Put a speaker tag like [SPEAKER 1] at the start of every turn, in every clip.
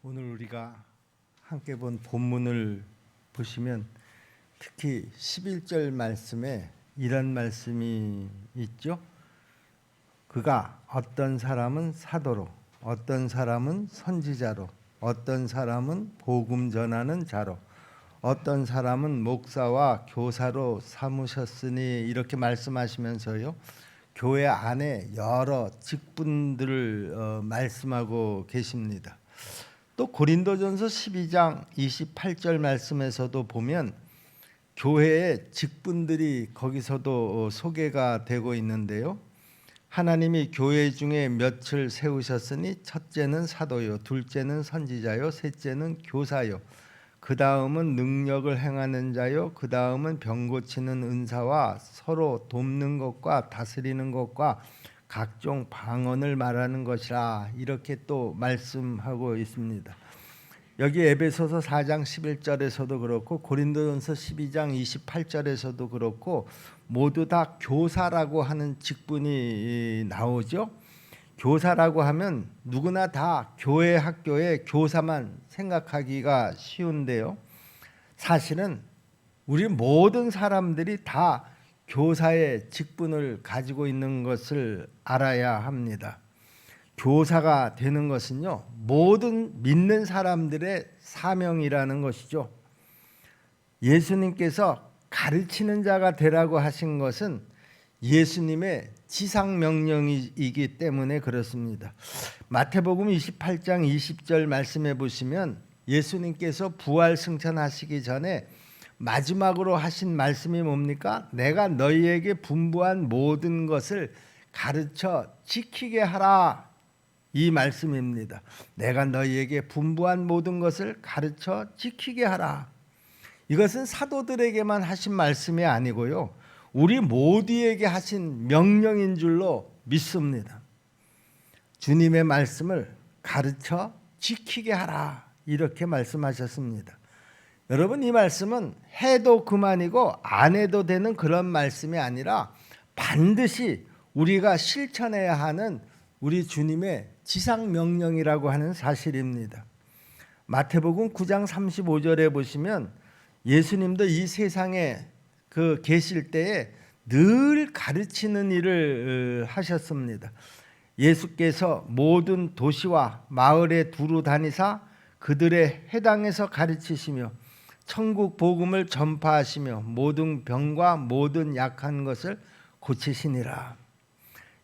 [SPEAKER 1] 오늘 우리가 함께 본 본문을 보시면 특히 11절 말씀에 이런 말씀이 있죠. 그가 어떤 사람은 사도로, 어떤 사람은 선지자로, 어떤 사람은 복음 전하는 자로, 어떤 사람은 목사와 교사로 삼으셨으니, 이렇게 말씀하시면서요, 교회 안에 여러 직분들을 말씀하고 계십니다. 또 고린도전서 12장 28절 말씀에서도 보면 교회의 직분들이 거기서도 소개가 되고 있는데요. 하나님이 교회 중에 몇을 세우셨으니 첫째는 사도요, 둘째는 선지자요, 셋째는 교사요, 그 다음은 능력을 행하는 자요, 그 다음은 병 고치는 은사와 서로 돕는 것과 다스리는 것과 각종 방언을 말하는 것이라, 이렇게 또 말씀하고 있습니다. 여기 에베소서 4장 11절에서도 그렇고 고린도전서 12장 28절에서도 그렇고 모두 다 교사라고 하는 직분이 나오죠. 교사라고 하면 누구나 다 교회 학교의 교사만 생각하기가 쉬운데요, 사실은 우리 모든 사람들이 다 교사의 직분을 가지고 있는 것을 알아야 합니다. 교사가 되는 것은요, 모든 믿는 사람들의 사명이라는 것이죠. 예수님께서 가르치는 자가 되라고 하신 것은 예수님의 지상명령이기 때문에 그렇습니다. 마태복음 28장 20절 말씀해 보시면 예수님께서 부활 승천하시기 전에 마지막으로 하신 말씀이 뭡니까? 내가 너희에게 분부한 모든 것을 가르쳐 지키게 하라, 이 말씀입니다. 내가 너희에게 분부한 모든 것을 가르쳐 지키게 하라. 이것은 사도들에게만 하신 말씀이 아니고요, 우리 모두에게 하신 명령인 줄로 믿습니다. 주님의 말씀을 가르쳐 지키게 하라, 이렇게 말씀하셨습니다. 여러분, 이 말씀은 해도 그만이고 안 해도 되는 그런 말씀이 아니라 반드시 우리가 실천해야 하는 우리 주님의 지상명령이라고 하는 사실입니다. 마태복음 9장 35절에 보시면 예수님도 이 세상에 계실 때에 늘 가르치는 일을 하셨습니다. 예수께서 모든 도시와 마을에 두루 다니사 그들의 회당에서 가르치시며 천국 복음을 전파하시며 모든 병과 모든 약한 것을 고치시니라.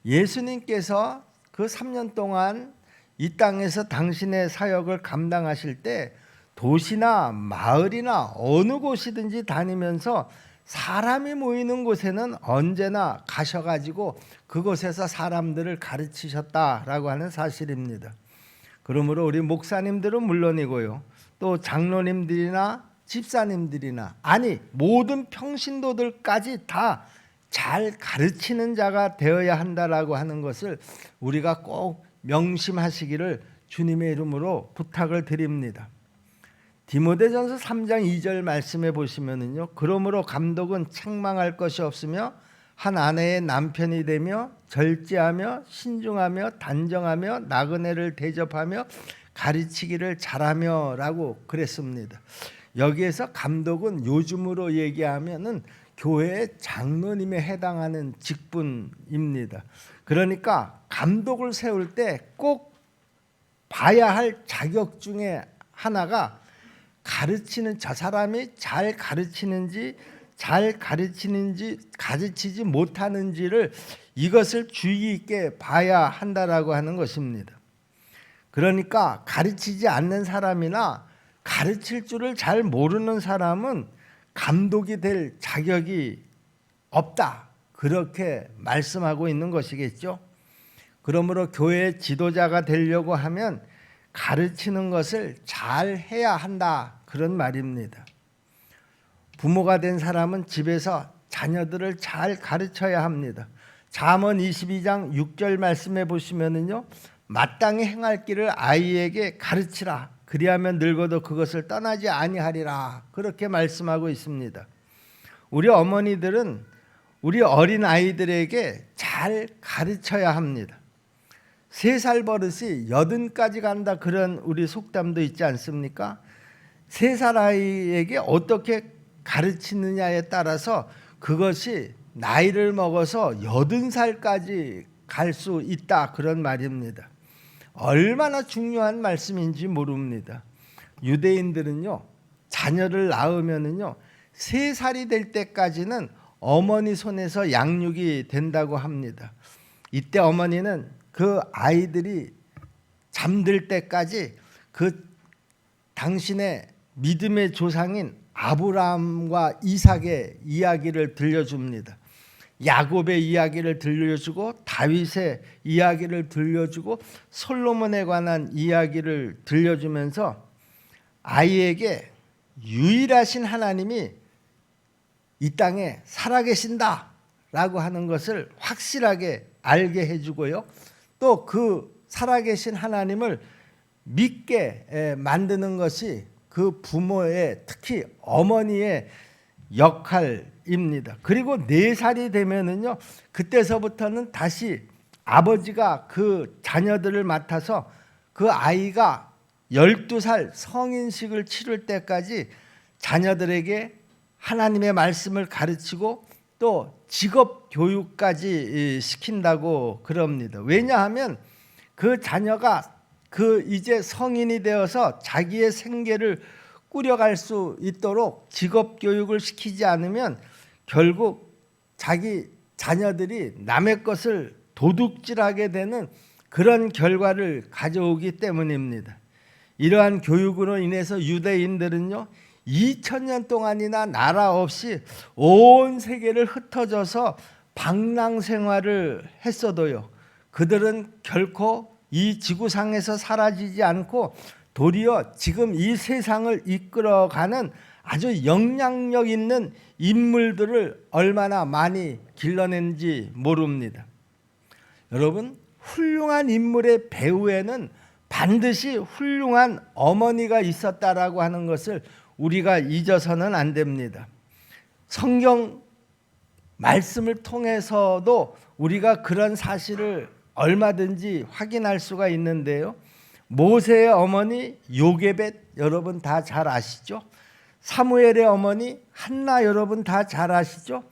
[SPEAKER 1] 예수님께서 그 3년 동안 이 땅에서 당신의 사역을 감당하실 때 도시나 마을이나 어느 곳이든지 다니면서 사람이 모이는 곳에는 언제나 가셔가지고 그곳에서 사람들을 가르치셨다라고 하는 사실입니다. 그러므로 우리 목사님들은 물론이고요, 또 장로님들이나 집사님들이나, 아니 모든 평신도들까지 다 잘 가르치는 자가 되어야 한다라고 하는 것을 우리가 꼭 명심하시기를 주님의 이름으로 부탁을 드립니다. 디모데전서 3장 2절 말씀해 보시면은요, 그러므로 감독은 책망할 것이 없으며 한 아내의 남편이 되며 절제하며 신중하며 단정하며 나그네를 대접하며 가르치기를 잘하며 라고 그랬습니다. 여기에서 감독은 요즘으로 얘기하면은 교회의 장로님에 해당하는 직분입니다. 그러니까 감독을 세울 때 꼭 봐야 할 자격 중에 하나가 가르치는, 저 사람이 잘 가르치는지 가르치지 못하는지를, 이것을 주의 있게 봐야 한다라고 하는 것입니다. 그러니까 가르치지 않는 사람이나 가르칠 줄을 잘 모르는 사람은 감독이 될 자격이 없다, 그렇게 말씀하고 있는 것이겠죠. 그러므로 교회 지도자가 되려고 하면 가르치는 것을 잘 해야 한다, 그런 말입니다. 부모가 된 사람은 집에서 자녀들을 잘 가르쳐야 합니다. 잠언 22장 6절 말씀해 보시면은요, 마땅히 행할 길을 아이에게 가르치라, 그리하면 늙어도 그것을 떠나지 아니하리라, 그렇게 말씀하고 있습니다. 우리 어머니들은 우리 어린 아이들에게 잘 가르쳐야 합니다. 3살 버릇이 80까지 간다, 그런 우리 속담도 있지 않습니까? 3살 아이에게 어떻게 가르치느냐에 따라서 그것이 나이를 먹어서 80살까지 갈 수 있다, 그런 말입니다. 얼마나 중요한 말씀인지 모릅니다. 유대인들은요, 자녀를 낳으면은요 3살이 될 때까지는 어머니 손에서 양육이 된다고 합니다. 이때 어머니는 그 아이들이 잠들 때까지 그 당신의 믿음의 조상인 아브라함과 이삭의 이야기를 들려줍니다. 야곱의 이야기를 들려주고 다윗의 이야기를 들려주고 솔로몬에 관한 이야기를 들려주면서 아이에게 유일하신 하나님이 이 땅에 살아계신다 라고 하는 것을 확실하게 알게 해주고요, 또 그 살아계신 하나님을 믿게 만드는 것이 그 부모의, 특히 어머니의 역할입니다. 그리고 4살이 되면은요, 그때서부터는 다시 아버지가 그 자녀들을 맡아서 그 아이가 12살 성인식을 치를 때까지 자녀들에게 하나님의 말씀을 가르치고 또 직업 교육까지 시킨다고 그럽니다. 왜냐하면 그 자녀가 그 이제 성인이 되어서 자기의 생계를 꾸려갈 수 있도록 직업 교육을 시키지 않으면 결국 자기 자녀들이 남의 것을 도둑질하게 되는 그런 결과를 가져오기 때문입니다. 이러한 교육으로 인해서 유대인들은요 2000년 동안이나 나라 없이 온 세계를 흩어져서 방랑 생활을 했어도요, 그들은 결코 이 지구상에서 사라지지 않고 도리어 지금 이 세상을 이끌어가는 아주 영향력 있는 인물들을 얼마나 많이 길러낸지 모릅니다. 여러분, 훌륭한 인물의 배후에는 반드시 훌륭한 어머니가 있었다라고 하는 것을 우리가 잊어서는 안 됩니다. 성경 말씀을 통해서도 우리가 그런 사실을 얼마든지 확인할 수가 있는데요, 모세의 어머니 요게벳 여러분 다 잘 아시죠? 사무엘의 어머니 한나 여러분 다 잘 아시죠?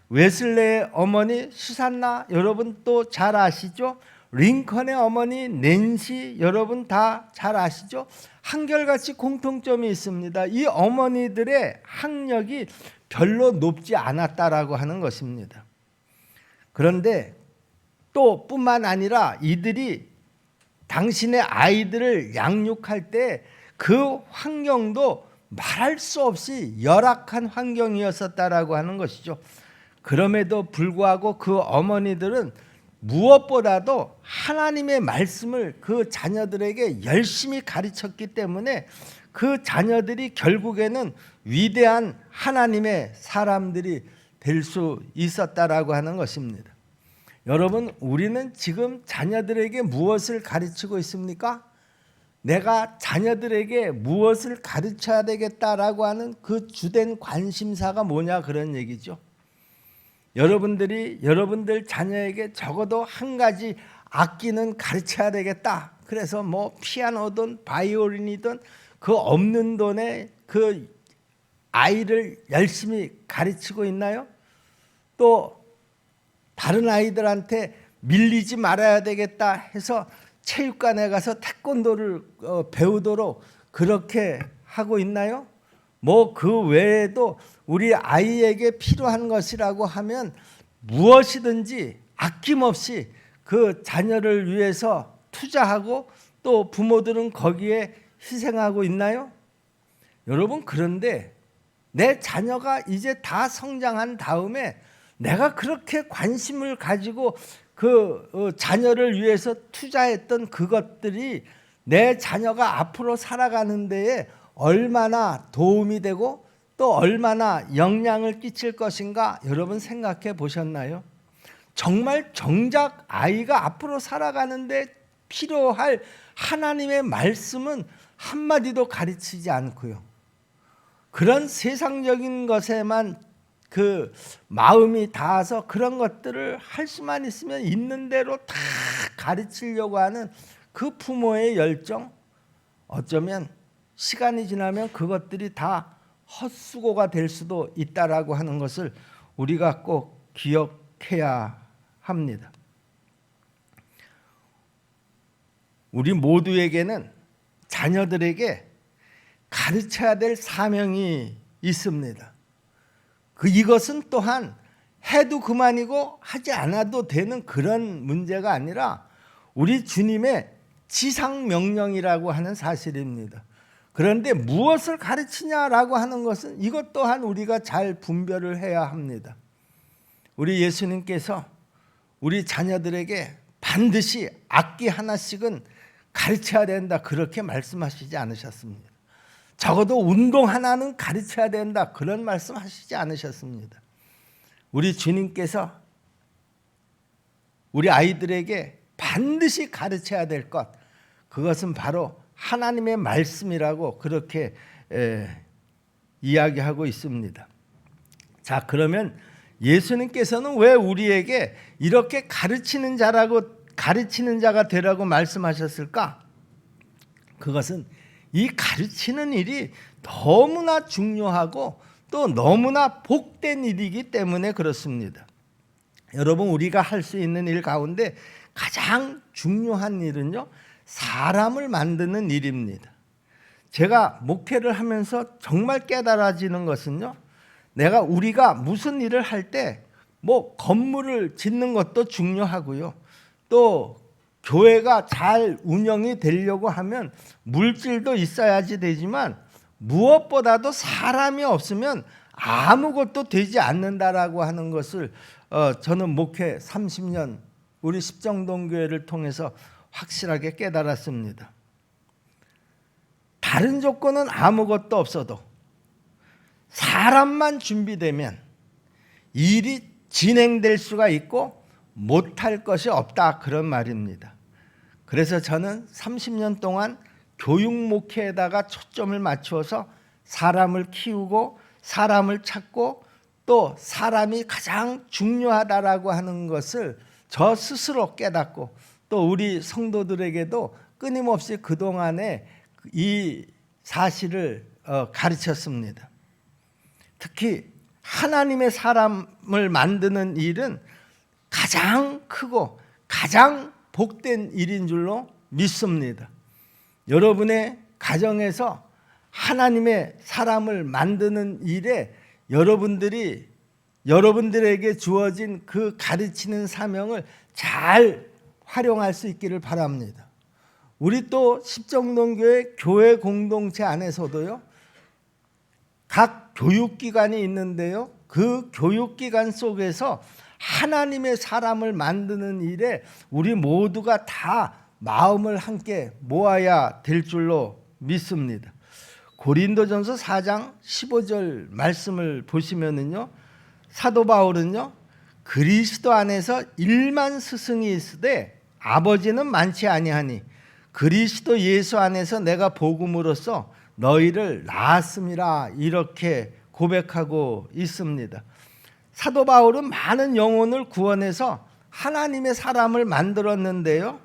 [SPEAKER 1] 웨슬레의 어머니 수산나 여러분 또 잘 아시죠? 링컨의 어머니 낸시 여러분 다 잘 아시죠? 한결같이 공통점이 있습니다. 이 어머니들의 학력이 별로 높지 않았다라고 하는 것입니다. 그런데 또 뿐만 아니라 이들이 당신의 아이들을 양육할 때 그 환경도 말할 수 없이 열악한 환경이었었다라고 하는 것이죠. 그럼에도 불구하고 그 어머니들은 무엇보다도 하나님의 말씀을 그 자녀들에게 열심히 가르쳤기 때문에 그 자녀들이 결국에는 위대한 하나님의 사람들이 될 수 있었다라고 하는 것입니다. 여러분, 우리는 지금 자녀들에게 무엇을 가르치고 있습니까? 내가 자녀들에게 무엇을 가르쳐야 되겠다라고 하는 그 주된 관심사가 뭐냐, 그런 얘기죠. 여러분들이 여러분들 자녀에게 적어도 한 가지 악기는 가르쳐야 되겠다. 그래서 뭐 피아노든 바이올린이든 그 없는 돈에 그 아이를 열심히 가르치고 있나요? 또 다른 아이들한테 밀리지 말아야 되겠다 해서 체육관에 가서 태권도를 배우도록 그렇게 하고 있나요? 뭐 그 외에도 우리 아이에게 필요한 것이라고 하면 무엇이든지 아낌없이 그 자녀를 위해서 투자하고 또 부모들은 거기에 희생하고 있나요? 여러분, 그런데 내 자녀가 이제 다 성장한 다음에 내가 그렇게 관심을 가지고 그 자녀를 위해서 투자했던 그것들이 내 자녀가 앞으로 살아가는 데에 얼마나 도움이 되고 또 얼마나 영향을 끼칠 것인가 여러분 생각해 보셨나요? 정말 정작 아이가 앞으로 살아가는 데 필요할 하나님의 말씀은 한마디도 가르치지 않고요, 그런 세상적인 것에만 그 마음이 닿아서 그런 것들을 할 수만 있으면 있는 대로 다 가르치려고 하는 그 부모의 열정, 어쩌면 시간이 지나면 그것들이 다 헛수고가 될 수도 있다라고 하는 것을 우리가 꼭 기억해야 합니다. 우리 모두에게는 자녀들에게 가르쳐야 될 사명이 있습니다. 이것은 또한 해도 그만이고 하지 않아도 되는 그런 문제가 아니라 우리 주님의 지상명령이라고 하는 사실입니다. 그런데 무엇을 가르치냐라고 하는 것은 이것 또한 우리가 잘 분별을 해야 합니다. 우리 예수님께서 우리 자녀들에게 반드시 악기 하나씩은 가르쳐야 된다 그렇게 말씀하시지 않으셨습니다. 적어도 운동 하나는 가르쳐야 된다 그런 말씀하시지 않으셨습니다. 우리 주님께서 우리 아이들에게 반드시 가르쳐야 될 것, 그것은 바로 하나님의 말씀이라고 그렇게 이야기하고 있습니다. 자, 그러면 예수님께서는 왜 우리에게 이렇게 가르치는 자가 되라고 말씀하셨을까? 그것은 이 가르치는 일이 너무나 중요하고 또 너무나 복된 일이기 때문에 그렇습니다. 여러분, 우리가 할 수 있는 일 가운데 가장 중요한 일은요, 사람을 만드는 일입니다. 제가 목회를 하면서 정말 깨달아지는 것은요, 우리가 무슨 일을 할 때 건물을 짓는 것도 중요하고요, 또 교회가 잘 운영이 되려고 하면 물질도 있어야지 되지만 무엇보다도 사람이 없으면 아무것도 되지 않는다라고 하는 것을 저는 목회 30년 우리 십정동교회를 통해서 확실하게 깨달았습니다. 다른 조건은 아무것도 없어도 사람만 준비되면 일이 진행될 수가 있고 못할 것이 없다 그런 말입니다. 그래서 저는 30년 동안 교육 목회에다가 초점을 맞추어서 사람을 키우고 사람을 찾고 또 사람이 가장 중요하다라고 하는 것을 저 스스로 깨닫고 또 우리 성도들에게도 끊임없이 그동안에 이 사실을 가르쳤습니다. 특히 하나님의 사람을 만드는 일은 가장 크고 가장 복된 일인 줄로 믿습니다. 여러분의 가정에서 하나님의 사람을 만드는 일에 여러분들에게 주어진 그 가르치는 사명을 잘 활용할 수 있기를 바랍니다. 우리 또 십정동교회 교회 공동체 안에서도요, 각 교육기관이 있는데요, 그 교육기관 속에서 하나님의 사람을 만드는 일에 우리 모두가 다 마음을 함께 모아야 될 줄로 믿습니다. 고린도전서 4장 15절 말씀을 보시면은요, 사도 바울은요, 그리스도 안에서 1만 스승이 있으되 아버지는 많지 아니하니 그리스도 예수 안에서 내가 복음으로써 너희를 낳았음이라 이렇게 고백하고 있습니다. 사도 바울은 많은 영혼을 구원해서 하나님의 사람을 만들었는데요,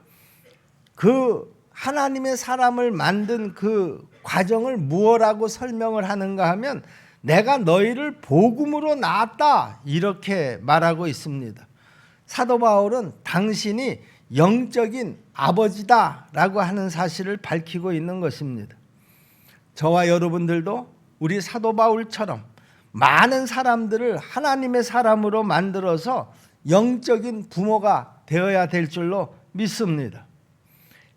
[SPEAKER 1] 그 하나님의 사람을 만든 그 과정을 무엇라고 설명을 하는가 하면 내가 너희를 복음으로 낳았다 이렇게 말하고 있습니다. 사도 바울은 당신이 영적인 아버지다라고 하는 사실을 밝히고 있는 것입니다. 저와 여러분들도 우리 사도 바울처럼 많은 사람들을 하나님의 사람으로 만들어서 영적인 부모가 되어야 될 줄로 믿습니다.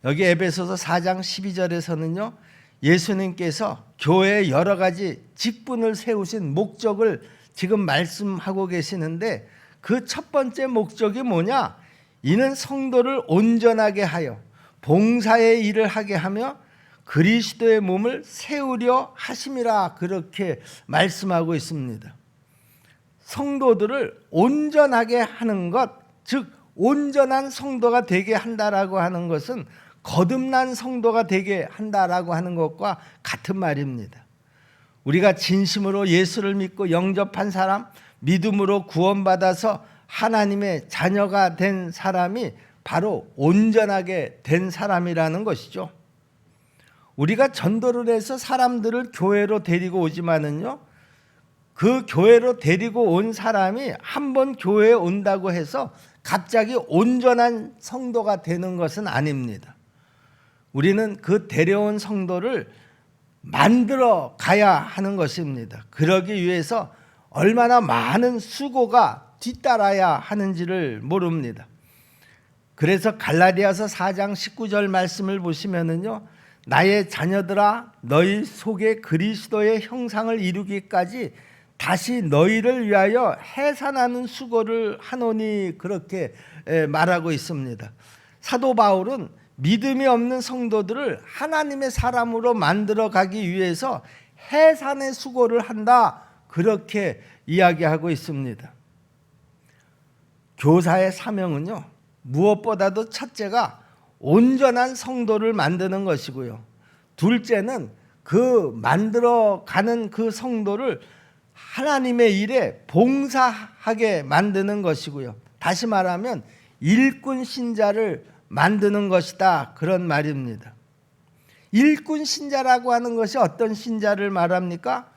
[SPEAKER 1] 여기 에베소서 4장 12절에서는요, 예수님께서 교회에 여러 가지 직분을 세우신 목적을 지금 말씀하고 계시는데 그 첫 번째 목적이 뭐냐? 이는 성도를 온전하게 하여 봉사의 일을 하게 하며 그리스도의 몸을 세우려 하심이라 그렇게 말씀하고 있습니다. 성도들을 온전하게 하는 것, 즉 온전한 성도가 되게 한다라고 하는 것은 거듭난 성도가 되게 한다라고 하는 것과 같은 말입니다. 우리가 진심으로 예수를 믿고 영접한 사람, 믿음으로 구원받아서 하나님의 자녀가 된 사람이 바로 온전하게 된 사람이라는 것이죠. 우리가 전도를 해서 사람들을 교회로 데리고 오지만은요, 그 교회로 데리고 온 사람이 한번 교회에 온다고 해서 갑자기 온전한 성도가 되는 것은 아닙니다. 우리는 그 데려온 성도를 만들어 가야 하는 것입니다. 그러기 위해서 얼마나 많은 수고가 뒤따라야 하는지를 모릅니다. 그래서 갈라디아서 4장 19절 말씀을 보시면은요, 나의 자녀들아 너희 속에 그리스도의 형상을 이루기까지 다시 너희를 위하여 해산하는 수고를 하노니, 그렇게 말하고 있습니다. 사도 바울은 믿음이 없는 성도들을 하나님의 사람으로 만들어 가기 위해서 해산의 수고를 한다, 그렇게 이야기하고 있습니다. 교사의 사명은요, 무엇보다도 첫째가 온전한 성도를 만드는 것이고요, 둘째는 그 만들어가는 그 성도를 하나님의 일에 봉사하게 만드는 것이고요, 다시 말하면 일꾼 신자를 만드는 것이다, 그런 말입니다. 일꾼 신자라고 하는 것이 어떤 신자를 말합니까?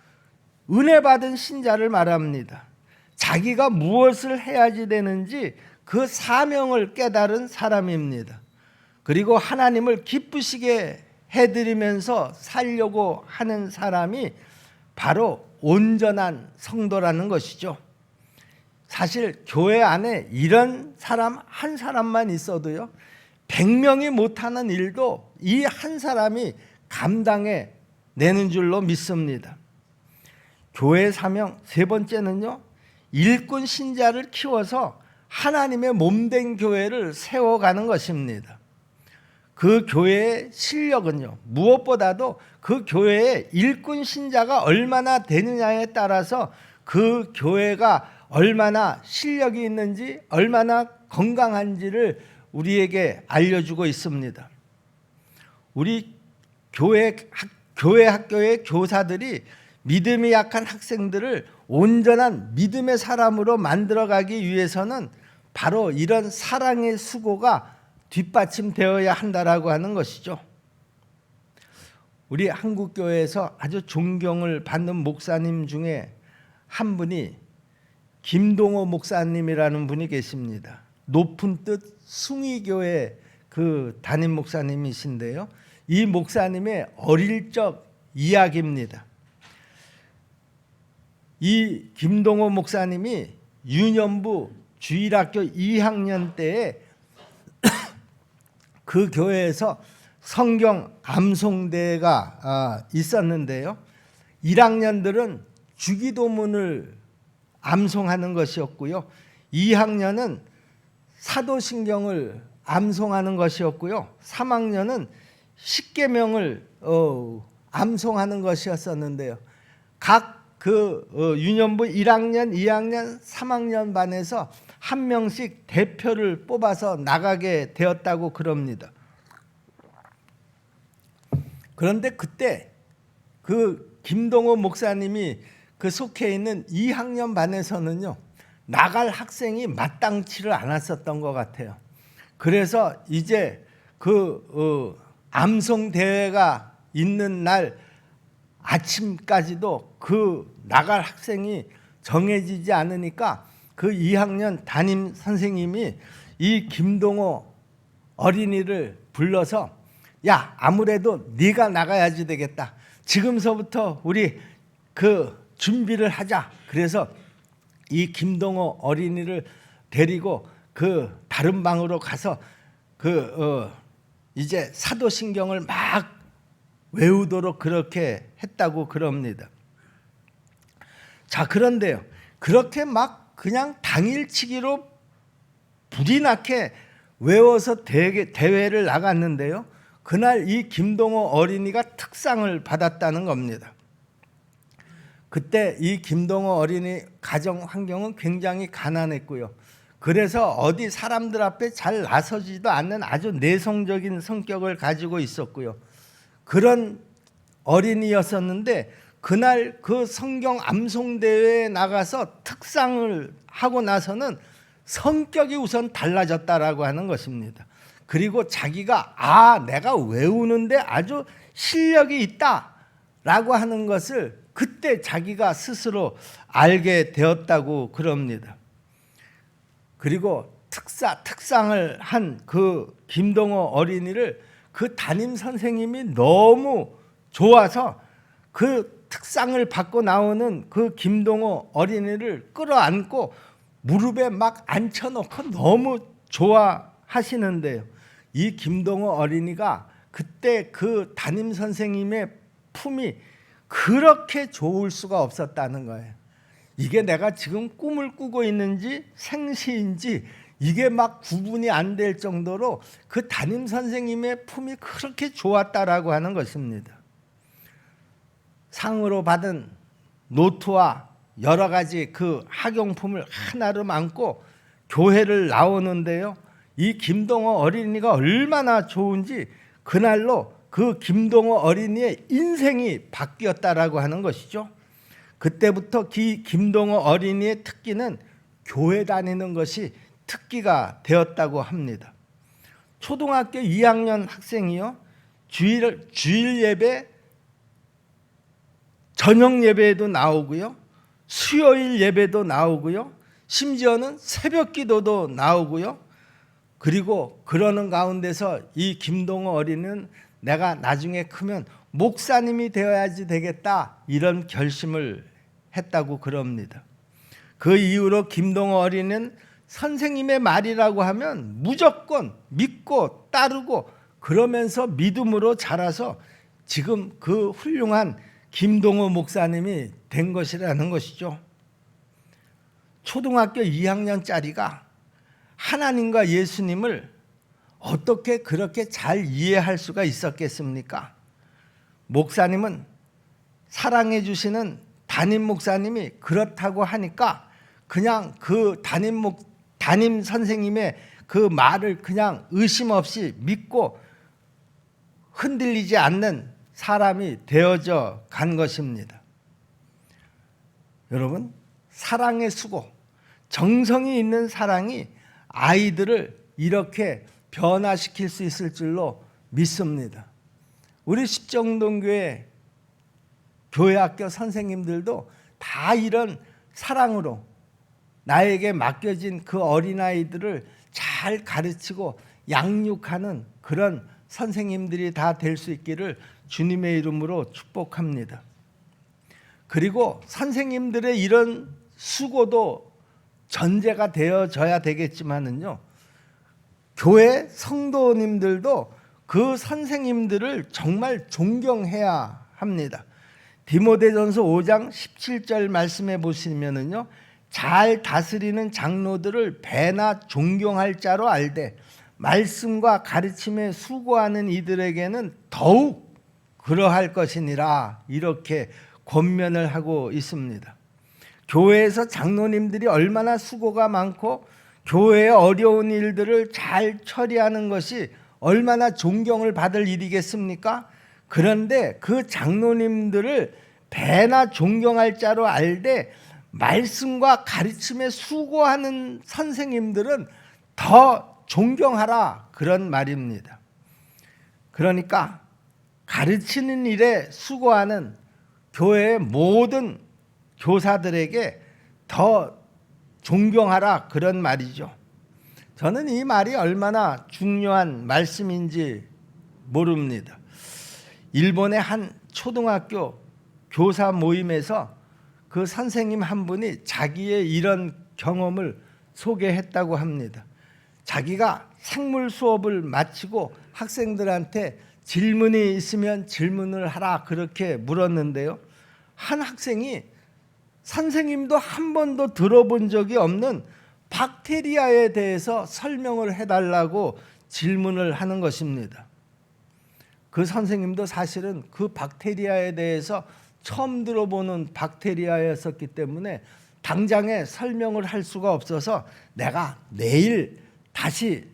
[SPEAKER 1] 은혜 받은 신자를 말합니다. 자기가 무엇을 해야지 되는지 그 사명을 깨달은 사람입니다. 그리고 하나님을 기쁘시게 해드리면서 살려고 하는 사람이 바로 온전한 성도라는 것이죠. 사실 교회 안에 이런 사람 한 사람만 있어도요, 100명이 못하는 일도 이 한 사람이 감당해 내는 줄로 믿습니다. 교회 사명 세 번째는요, 일꾼 신자를 키워서 하나님의 몸된 교회를 세워가는 것입니다. 그 교회의 실력은요, 무엇보다도 그 교회의 일꾼 신자가 얼마나 되느냐에 따라서 그 교회가 얼마나 실력이 있는지, 얼마나 건강한지를 우리에게 알려주고 있습니다. 우리 교회 학교의 교사들이 믿음이 약한 학생들을 온전한 믿음의 사람으로 만들어가기 위해서는 바로 이런 사랑의 수고가 뒷받침되어야 한다라고 하는 것이죠. 우리 한국교회에서 아주 존경을 받는 목사님 중에 한 분이 김동호 목사님이라는 분이 계십니다. 높은 뜻 숭의교회 그 담임 목사님이신데요, 이 목사님의 어릴 적 이야기입니다. 이 김동호 목사님이 유년부 주일학교 2학년 때에 그 교회에서 성경 암송대회가 있었는데요, 1학년들은 주기도문을 암송하는 것이었고요, 2학년은 사도신경을 암송하는 것이었고요, 3학년은 십계명을 암송하는 것이었었는데요, 각 그 유년부 1학년, 2학년, 3학년 반에서 한 명씩 대표를 뽑아서 나가게 되었다고 그럽니다. 그런데 그때 그 김동호 목사님이 그 속해 있는 2학년 반에서는요, 나갈 학생이 마땅치를 않았었던 것 같아요. 그래서 이제 그 암송 대회가 있는 날 아침까지도 그 나갈 학생이 정해지지 않으니까 그 2학년 담임 선생님이 이 김동호 어린이를 불러서, 야, 아무래도 네가 나가야지 되겠다, 지금서부터 우리 그 준비를 하자. 그래서 이 김동호 어린이를 데리고 그 다른 방으로 가서 이제 사도신경을 막 외우도록 그렇게 했다고 그럽니다. 자, 그런데요, 그렇게 막 그냥 당일치기로 불이 나게 외워서 대회를 나갔는데요, 그날 이 김동호 어린이가 특상을 받았다는 겁니다. 그때 이 김동호 어린이 가정 환경은 굉장히 가난했고요, 그래서 어디 사람들 앞에 잘 나서지도 않는 아주 내성적인 성격을 가지고 있었고요, 그런 어린이였었는데 그날 그 성경 암송 대회에 나가서 특상을 하고 나서는 성격이 우선 달라졌다라고 하는 것입니다. 그리고 자기가 내가 외우는데 아주 실력이 있다라고 하는 것을 그때 자기가 스스로 알게 되었다고 그럽니다. 그리고 특상을 한 그 김동호 어린이를 그 담임 선생님이 너무 좋아서 그 특상을 받고 나오는 그 김동호 어린이를 끌어안고 무릎에 막 앉혀놓고 너무 좋아하시는데요. 이 김동호 어린이가 그때 그 담임 선생님의 품이 그렇게 좋을 수가 없었다는 거예요. 이게 내가 지금 꿈을 꾸고 있는지 생시인지 이게 막 구분이 안 될 정도로 그 담임 선생님의 품이 그렇게 좋았다라고 하는 것입니다. 상으로 받은 노트와 여러 가지 그 학용품을 하나로 안고 교회를 나오는데요. 이 김동호 어린이가 얼마나 좋은지 그날로 그 김동호 어린이의 인생이 바뀌었다라고 하는 것이죠. 그때부터 김동호 어린이의 특기는 교회 다니는 것이 특기가 되었다고 합니다. 초등학교 2학년 학생이요. 주일 예배, 저녁 예배에도 나오고요. 수요일 예배도 나오고요. 심지어는 새벽 기도도 나오고요. 그리고 그러는 가운데서 이 김동호 어린이는 내가 나중에 크면 목사님이 되어야지 되겠다 이런 결심을 했다고 그럽니다. 그 이후로 김동호 어린이는 선생님의 말이라고 하면 무조건 믿고 따르고 그러면서 믿음으로 자라서 지금 그 훌륭한 김동호 목사님이 된 것이라는 것이죠. 초등학교 2학년짜리가 하나님과 예수님을 어떻게 그렇게 잘 이해할 수가 있었겠습니까? 목사님은 사랑해 주시는 담임 목사님이 그렇다고 하니까 그냥 그 담임 선생님의 그 말을 그냥 의심 없이 믿고 흔들리지 않는 사람이 되어져 간 것입니다. 여러분, 사랑의 수고, 정성이 있는 사랑이 아이들을 이렇게 변화시킬 수 있을 줄로 믿습니다. 우리 십정동교회 교회학교 선생님들도 다 이런 사랑으로 나에게 맡겨진 그 어린아이들을 잘 가르치고 양육하는 그런 선생님들이 다 될 수 있기를 주님의 이름으로 축복합니다. 그리고 선생님들의 이런 수고도 전제가 되어져야 되겠지만은요, 교회 성도님들도 그 선생님들을 정말 존경해야 합니다. 디모데전서 5장 17절 말씀해 보시면은요, 잘 다스리는 장로들을 배나 존경할 자로 알되 말씀과 가르침에 수고하는 이들에게는 더욱 그러할 것이니라 이렇게 권면을 하고 있습니다. 교회에서 장로님들이 얼마나 수고가 많고 교회의 어려운 일들을 잘 처리하는 것이 얼마나 존경을 받을 일이겠습니까? 그런데 그 장로님들을 배나 존경할 자로 알되 말씀과 가르침에 수고하는 선생님들은 더 존경하라 그런 말입니다. 그러니까 가르치는 일에 수고하는 교회의 모든 교사들에게 더 존경하라 그런 말이죠. 저는 이 말이 얼마나 중요한 말씀인지 모릅니다. 일본의 한 초등학교 교사 모임에서 그 선생님 한 분이 자기의 이런 경험을 소개했다고 합니다. 자기가 생물 수업을 마치고 학생들한테 질문이 있으면 질문을 하라 그렇게 물었는데요. 한 학생이 선생님도 한 번도 들어본 적이 없는 박테리아에 대해서 설명을 해달라고 질문을 하는 것입니다. 그 선생님도 사실은 그 박테리아에 대해서 처음 들어보는 박테리아였었기 때문에 당장에 설명을 할 수가 없어서 내가 내일 다시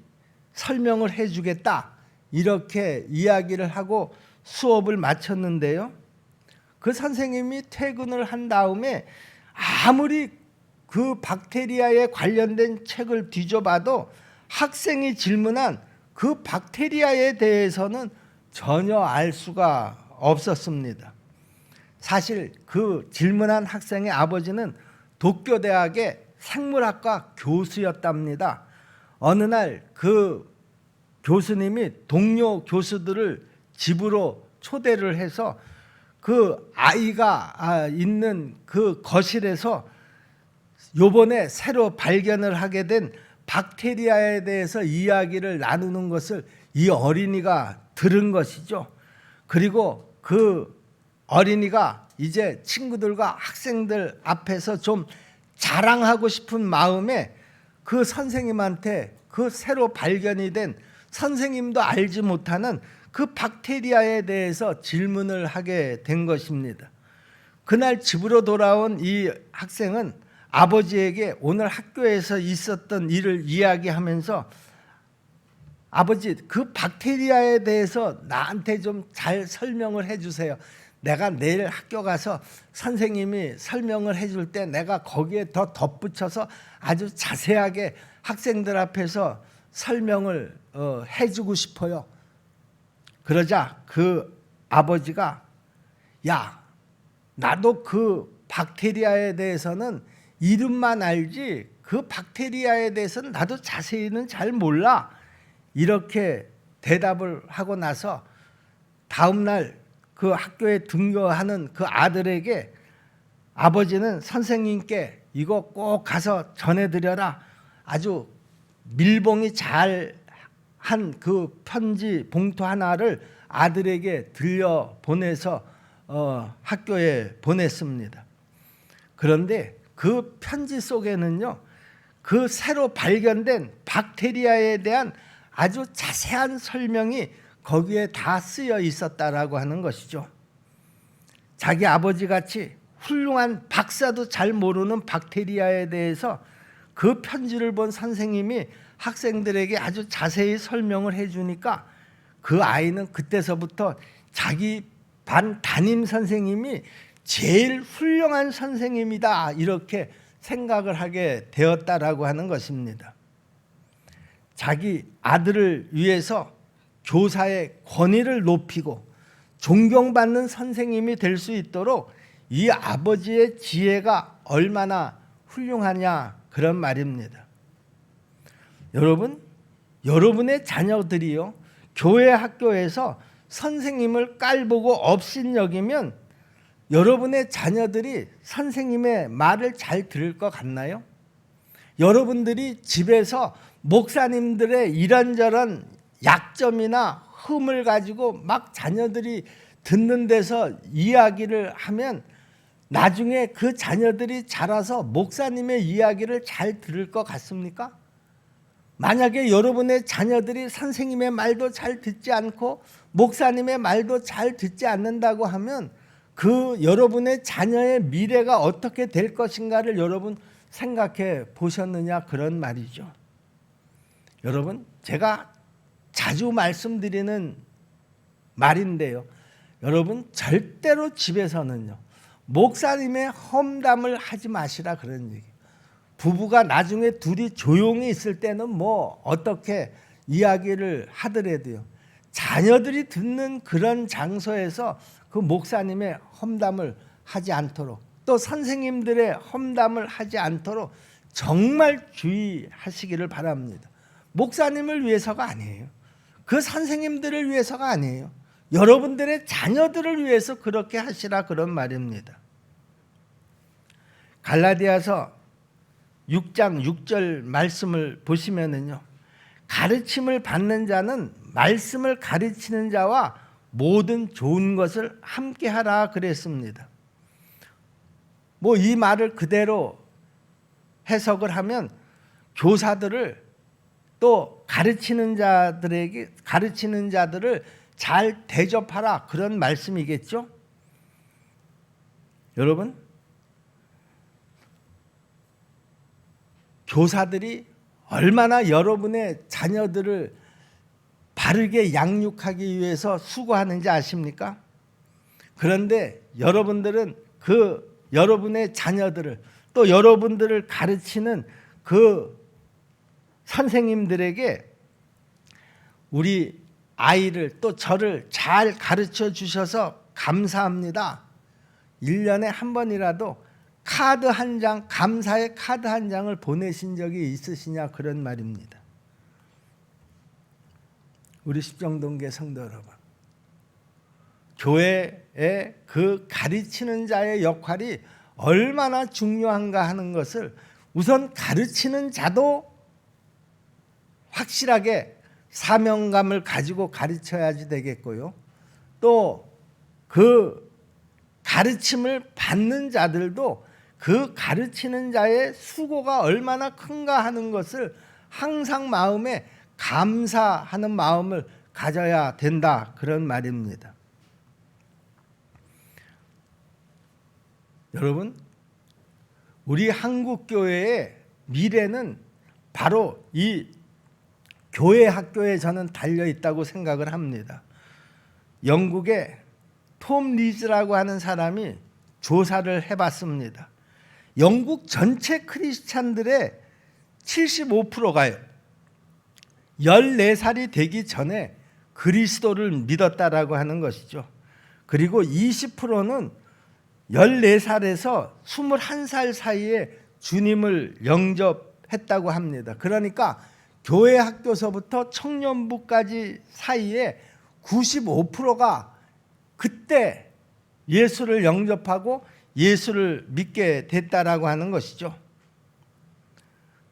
[SPEAKER 1] 설명을 해주겠다 이렇게 이야기를 하고 수업을 마쳤는데요. 그 선생님이 퇴근을 한 다음에 아무리 그 박테리아에 관련된 책을 뒤져봐도 학생이 질문한 그 박테리아에 대해서는 전혀 알 수가 없었습니다. 사실 그 질문한 학생의 아버지는 도쿄대학의 생물학과 교수였답니다. 어느 날 그 교수님이 동료 교수들을 집으로 초대를 해서 그 아이가 있는 그 거실에서 요번에 새로 발견을 하게 된 박테리아에 대해서 이야기를 나누는 것을 이 어린이가 들은 것이죠. 그리고 그 어린이가 이제 친구들과 학생들 앞에서 좀 자랑하고 싶은 마음에 그 선생님한테 그 새로 발견이 된 선생님도 알지 못하는 그 박테리아에 대해서 질문을 하게 된 것입니다. 그날 집으로 돌아온 이 학생은 아버지에게 오늘 학교에서 있었던 일을 이야기하면서 아버지, 그 박테리아에 대해서 나한테 좀 잘 설명을 해주세요. 내가 내일 학교 가서 선생님이 설명을 해줄 때 내가 거기에 더 덧붙여서 아주 자세하게 학생들 앞에서 설명을 해주고 싶어요. 그러자 그 아버지가 야, 나도 그 박테리아에 대해서는 이름만 알지 그 박테리아에 대해서는 나도 자세히는 잘 몰라. 이렇게 대답을 하고 나서 다음 날 그 학교에 등교하는 그 아들에게 아버지는 선생님께 이거 꼭 가서 전해드려라. 아주 밀봉이 잘 한 그 편지 봉투 하나를 아들에게 들려 보내서 학교에 보냈습니다. 그런데 그 편지 속에는요, 그 새로 발견된 박테리아에 대한 아주 자세한 설명이 거기에 다 쓰여 있었다라고 하는 것이죠. 자기 아버지 같이 훌륭한 박사도 잘 모르는 박테리아에 대해서 그 편지를 본 선생님이 학생들에게 아주 자세히 설명을 해주니까 그 아이는 그때서부터 자기 반 담임 선생님이 제일 훌륭한 선생님이다 이렇게 생각을 하게 되었다라고 하는 것입니다. 자기 아들을 위해서 교사의 권위를 높이고 존경받는 선생님이 될 수 있도록 이 아버지의 지혜가 얼마나 훌륭하냐 그런 말입니다. 여러분, 여러분의 자녀들이요 교회 학교에서 선생님을 깔보고 업신여기면 여러분의 자녀들이 선생님의 말을 잘 들을 것 같나요? 여러분들이 집에서 목사님들의 이런저런 약점이나 흠을 가지고 막 자녀들이 듣는 데서 이야기를 하면 나중에 그 자녀들이 자라서 목사님의 이야기를 잘 들을 것 같습니까? 만약에 여러분의 자녀들이 선생님의 말도 잘 듣지 않고 목사님의 말도 잘 듣지 않는다고 하면 그 여러분의 자녀의 미래가 어떻게 될 것인가를 여러분 생각해 보셨느냐 그런 말이죠. 여러분, 제가 자주 말씀드리는 말인데요. 여러분, 절대로 집에서는요 목사님의 험담을 하지 마시라 그런 얘기예요. 부부가 나중에 둘이 조용히 있을 때는 뭐 어떻게 이야기를 하더라도요 자녀들이 듣는 그런 장소에서 그 목사님의 험담을 하지 않도록 또 선생님들의 험담을 하지 않도록 정말 주의하시기를 바랍니다. 목사님을 위해서가 아니에요. 그 선생님들을 위해서가 아니에요. 여러분들의 자녀들을 위해서 그렇게 하시라 그런 말입니다. 갈라디아서 6장 6절 말씀을 보시면은요, 가르침을 받는 자는 말씀을 가르치는 자와 모든 좋은 것을 함께 하라 그랬습니다. 뭐 이 말을 그대로 해석을 하면 교사들을 또 가르치는 자들을 잘 대접하라 그런 말씀이겠죠? 여러분, 교사들이 얼마나 여러분의 자녀들을 바르게 양육하기 위해서 수고하는지 아십니까? 그런데 여러분들은 그 여러분의 자녀들을 또 여러분들을 가르치는 그 선생님들에게 우리 아이를 또 저를 잘 가르쳐 주셔서 감사합니다. 1년에 한 번이라도 카드 한 장, 감사의 카드 한 장을 보내신 적이 있으시냐, 그런 말입니다. 우리 십정동계 성도 여러분, 교회의 그 가르치는 자의 역할이 얼마나 중요한가 하는 것을 우선 가르치는 자도 확실하게 사명감을 가지고 가르쳐야지 되겠고요. 또 그 가르침을 받는 자들도 그 가르치는 자의 수고가 얼마나 큰가 하는 것을 항상 마음에 감사하는 마음을 가져야 된다, 그런 말입니다. 여러분, 우리 한국교회의 미래는 바로 이 교회 학교에 저는 달려있다고 생각을 합니다. 영국의 톰 리즈라고 하는 사람이 조사를 해봤습니다. 영국 전체 크리스찬들의 75%가요 14살이 되기 전에 그리스도를 믿었다라고 하는 것이죠. 그리고 20%는 14살에서 21살 사이에 주님을 영접했다고 합니다. 그러니까 교회 학교서부터 청년부까지 사이에 95%가 그때 예수를 영접하고 예수를 믿게 됐다라고 하는 것이죠.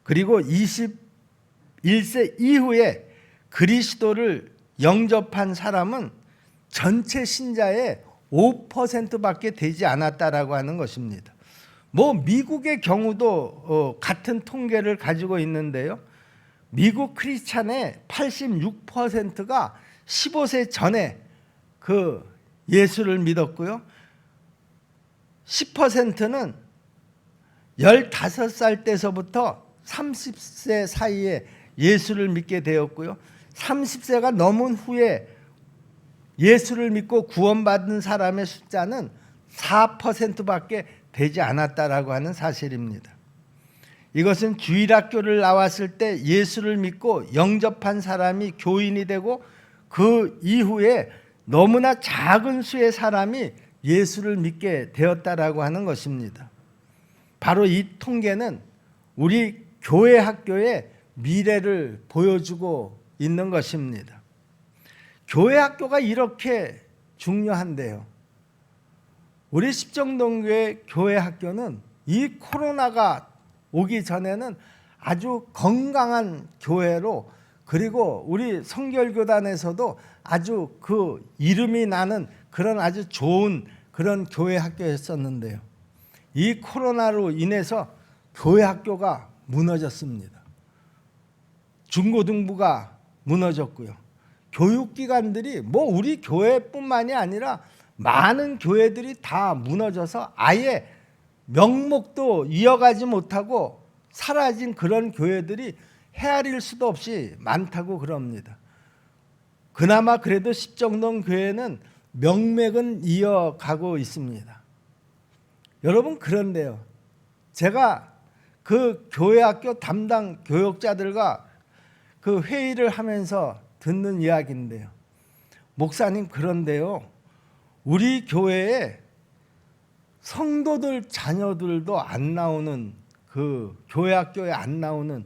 [SPEAKER 1] 그리고 21세 이후에 그리스도를 영접한 사람은 전체 신자의 5%밖에 되지 않았다라고 하는 것입니다. 미국의 경우도 같은 통계를 가지고 있는데요. 미국 크리스찬의 86%가 15세 전에 그 예수를 믿었고요. 10%는 15살 때서부터 30세 사이에 예수를 믿게 되었고요. 30세가 넘은 후에 예수를 믿고 구원받은 사람의 숫자는 4%밖에 되지 않았다라고 하는 사실입니다. 이것은 주일학교를 나왔을 때 예수를 믿고 영접한 사람이 교인이 되고 그 이후에 너무나 작은 수의 사람이 예수를 믿게 되었다라고 하는 것입니다. 바로 이 통계는 우리 교회 학교의 미래를 보여주고 있는 것입니다. 교회 학교가 이렇게 중요한데요. 우리 십정동교회 교회 학교는 이 코로나가 오기 전에는 아주 건강한 교회로, 그리고 우리 성결교단에서도 아주 그 이름이 나는 그런 아주 좋은 그런 교회 학교였었는데요. 이 코로나로 인해서 교회 학교가 무너졌습니다. 중고등부가 무너졌고요. 교육기관들이 우리 교회뿐만이 아니라 많은 교회들이 다 무너져서 아예 명목도 이어가지 못하고 사라진 그런 교회들이 헤아릴 수도 없이 많다고 그럽니다. 그나마 그래도 십정동 교회는 명맥은 이어가고 있습니다. 여러분, 그런데요, 제가 그 교회학교 담당 교역자들과 그 회의를 하면서 듣는 이야기인데요. 목사님, 그런데요, 우리 교회에 성도들 자녀들도 안 나오는, 그 교회학교에 안 나오는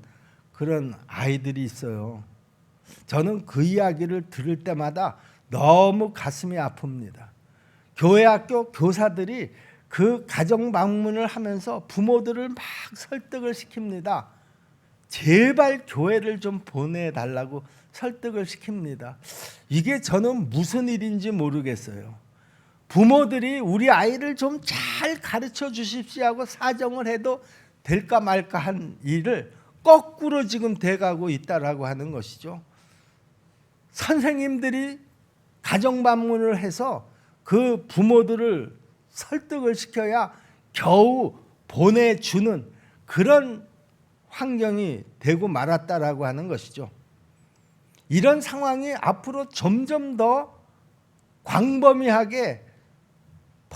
[SPEAKER 1] 그런 아이들이 있어요. 저는 그 이야기를 들을 때마다 너무 가슴이 아픕니다. 교회학교 교사들이 그 가정 방문을 하면서 부모들을 막 설득을 시킵니다. 제발 교회를 좀 보내달라고 설득을 시킵니다. 이게 저는 무슨 일인지 모르겠어요. 부모들이 우리 아이를 좀 잘 가르쳐 주십시오 하고 사정을 해도 될까 말까 한 일을 거꾸로 지금 돼가고 있다라고 하는 것이죠. 선생님들이 가정 방문을 해서 그 부모들을 설득을 시켜야 겨우 보내주는 그런 환경이 되고 말았다라고 하는 것이죠. 이런 상황이 앞으로 점점 더 광범위하게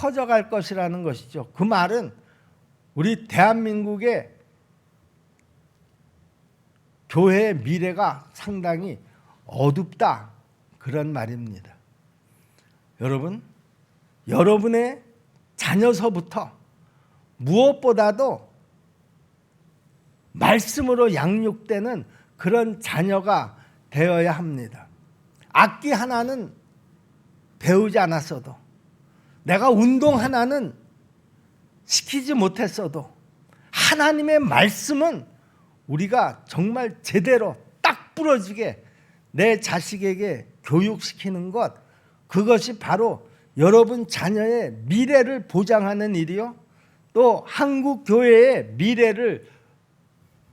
[SPEAKER 1] 퍼져갈 것이라는 것이죠. 그 말은 우리 대한민국의 교회의 미래가 상당히 어둡다, 그런 말입니다. 여러분, 여러분의 자녀서부터 무엇보다도 말씀으로 양육되는 그런 자녀가 되어야 합니다. 악기 하나는 배우지 않았어도, 내가 운동 하나는 시키지 못했어도, 하나님의 말씀은 우리가 정말 제대로 딱 부러지게 내 자식에게 교육시키는 것, 그것이 바로 여러분 자녀의 미래를 보장하는 일이요, 또 한국 교회의 미래를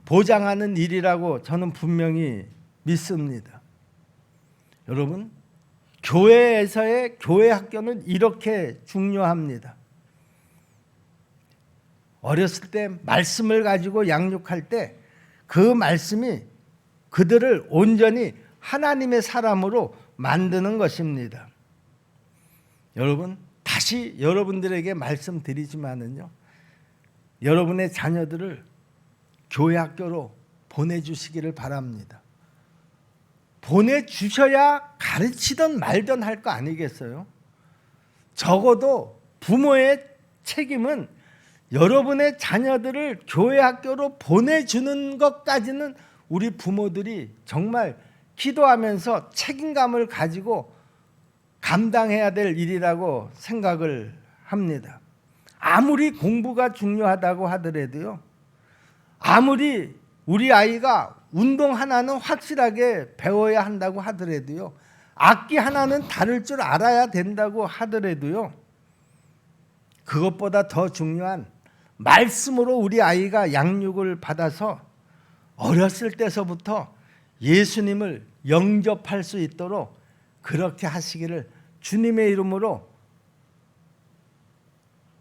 [SPEAKER 1] 보장하는 일이라고 저는 분명히 믿습니다. 여러분, 교회에서의 교회 학교는 이렇게 중요합니다. 어렸을 때 말씀을 가지고 양육할 때 그 말씀이 그들을 온전히 하나님의 사람으로 만드는 것입니다. 여러분, 다시 여러분들에게 말씀드리지만은요, 여러분의 자녀들을 교회 학교로 보내주시기를 바랍니다. 보내주셔야 가르치든 말든 할 거 아니겠어요? 적어도 부모의 책임은 여러분의 자녀들을 교회 학교로 보내주는 것까지는 우리 부모들이 정말 기도하면서 책임감을 가지고 감당해야 될 일이라고 생각을 합니다. 아무리 공부가 중요하다고 하더라도요, 아무리 우리 아이가 운동 하나는 확실하게 배워야 한다고 하더라도요, 악기 하나는 다룰 줄 알아야 된다고 하더라도요, 그것보다 더 중요한 말씀으로 우리 아이가 양육을 받아서 어렸을 때서부터 예수님을 영접할 수 있도록 그렇게 하시기를 주님의 이름으로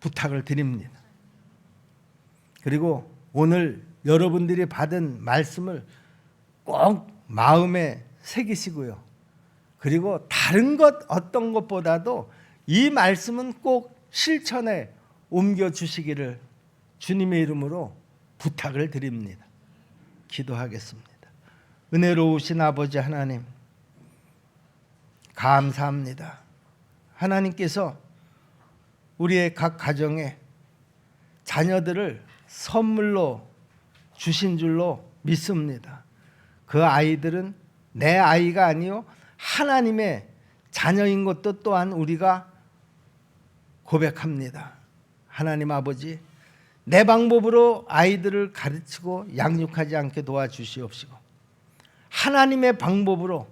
[SPEAKER 1] 부탁을 드립니다. 그리고 오늘 여러분들이 받은 말씀을 꼭 마음에 새기시고요, 그리고 다른 것 어떤 것보다도 이 말씀은 꼭 실천에 옮겨주시기를 주님의 이름으로 부탁을 드립니다. 기도하겠습니다. 은혜로우신 아버지 하나님, 감사합니다. 하나님께서 우리의 각 가정에 자녀들을 선물로 주신 줄로 믿습니다. 그 아이들은 내 아이가 아니요 하나님의 자녀인 것도 또한 우리가 고백합니다. 하나님 아버지, 내 방법으로 아이들을 가르치고 양육하지 않게 도와주시옵시고, 하나님의 방법으로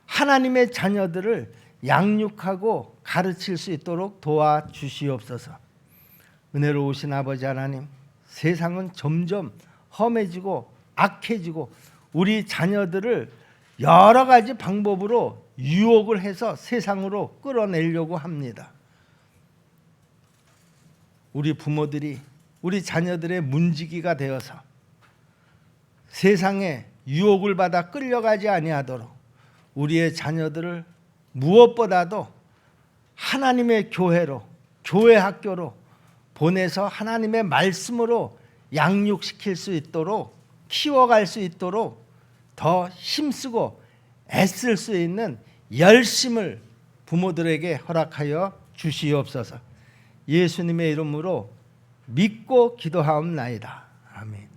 [SPEAKER 1] 하나님의 자녀들을 양육하고 가르칠 수 있도록 도와주시옵소서. 은혜로우신 아버지 하나님, 세상은 점점 험해지고 악해지고 우리 자녀들을 여러 가지 방법으로 유혹을 해서 세상으로 끌어내려고 합니다. 우리 부모들이 우리 자녀들의 문지기가 되어서 세상에 유혹을 받아 끌려가지 아니하도록 우리의 자녀들을 무엇보다도 하나님의 교회로, 교회 학교로 보내서 하나님의 말씀으로 양육시킬 수 있도록, 키워갈 수 있도록 더 힘쓰고 애쓸 수 있는 열심을 부모들에게 허락하여 주시옵소서. 예수님의 이름으로 믿고 기도하옵나이다. 아멘.